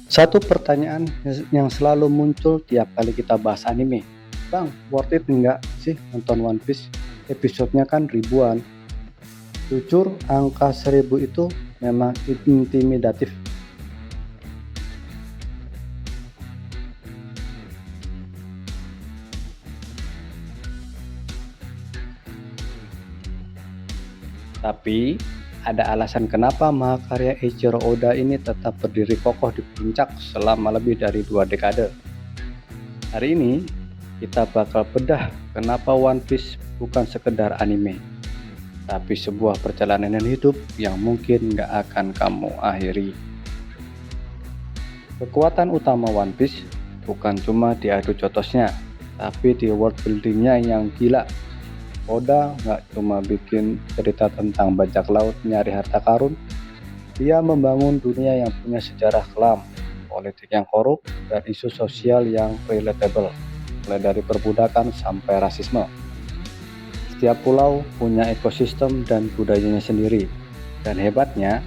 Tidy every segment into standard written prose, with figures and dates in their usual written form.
Satu pertanyaan yang selalu muncul tiap kali kita bahas anime, Bang, worth it nggak sih nonton One Piece? Episodenya kan ribuan. Jujur, angka 1000 itu memang intimidatif. Tapi, ada alasan kenapa mahakarya Eiichiro Oda ini tetap berdiri kokoh di puncak selama lebih dari 2 dekade. Hari ini, kita bakal bedah kenapa One Piece bukan sekedar anime, tapi sebuah perjalanan hidup yang mungkin gak akan kamu akhiri. Kekuatan utama One Piece bukan cuma di adu jotosnya, tapi di world buildingnya yang gila. Oda nggak cuma bikin cerita tentang bajak laut nyari harta karun, dia membangun dunia yang punya sejarah kelam, politik yang korup, dan isu sosial yang relatable, mulai dari perbudakan sampai rasisme. Setiap pulau punya ekosistem dan budayanya sendiri, dan hebatnya,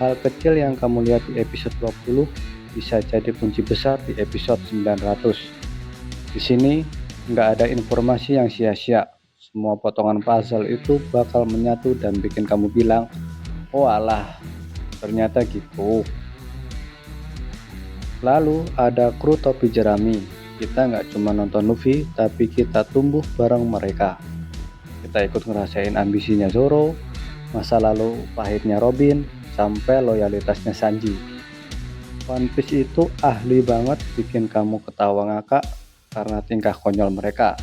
hal kecil yang kamu lihat di episode 20 bisa jadi kunci besar di episode 900. Di sini nggak ada informasi yang sia-sia. Semua potongan puzzle itu bakal menyatu dan bikin kamu bilang, oh alah, ternyata gitu. Lalu ada kru topi jerami. Kita nggak cuma nonton Luffy, tapi kita tumbuh bareng mereka. Kita ikut ngerasain ambisinya Zoro, masa lalu pahitnya Robin, sampai loyalitasnya Sanji. One Piece itu ahli banget bikin kamu ketawa ngakak karena tingkah konyol mereka.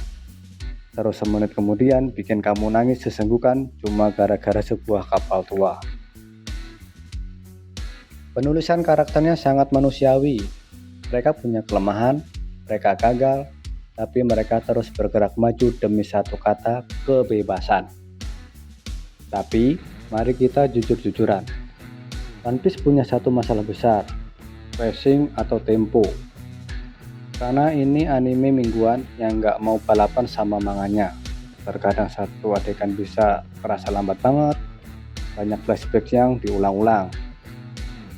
Terus semenit kemudian bikin kamu nangis sesenggukan cuma gara-gara sebuah kapal tua. Penulisan karakternya sangat manusiawi. Mereka punya kelemahan, mereka gagal, tapi mereka terus bergerak maju demi satu kata, kebebasan. Tapi, mari kita jujur-jujuran. One Piece punya satu masalah besar, pacing atau tempo. Karena ini anime mingguan yang nggak mau balapan sama manganya. Terkadang satu adegan bisa terasa lambat banget, banyak flashback yang diulang-ulang.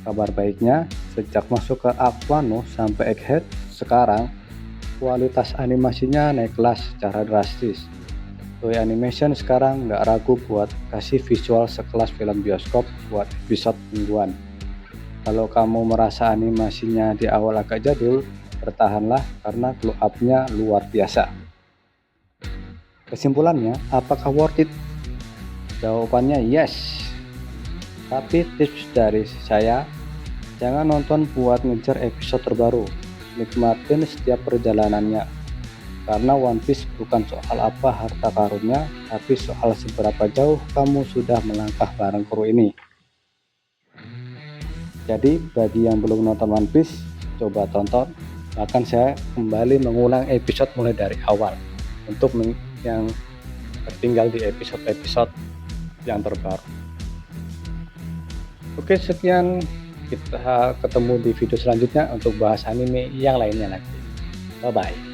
Kabar baiknya, sejak masuk ke Arc Wano sampai Egghead, sekarang kualitas animasinya naik kelas secara drastis. Toei Animation sekarang nggak ragu buat kasih visual sekelas film bioskop buat episode mingguan. Kalau kamu merasa animasinya di awal agak jadul, bertahanlah karena glow up-nya luar biasa. Kesimpulannya, apakah worth it? Jawabannya yes. Tapi tips dari saya, jangan nonton buat ngejar episode terbaru. Nikmatin setiap perjalanannya. Karena One Piece bukan soal apa harta karunnya, tapi soal seberapa jauh kamu sudah melangkah bareng kru ini. Jadi, bagi yang belum nonton One Piece, coba tonton. Bahkan saya kembali mengulang episode mulai dari awal untuk yang tertinggal di episode-episode yang terbaru. Oke, sekian, kita ketemu di video selanjutnya untuk bahas anime yang lainnya lagi. Bye bye.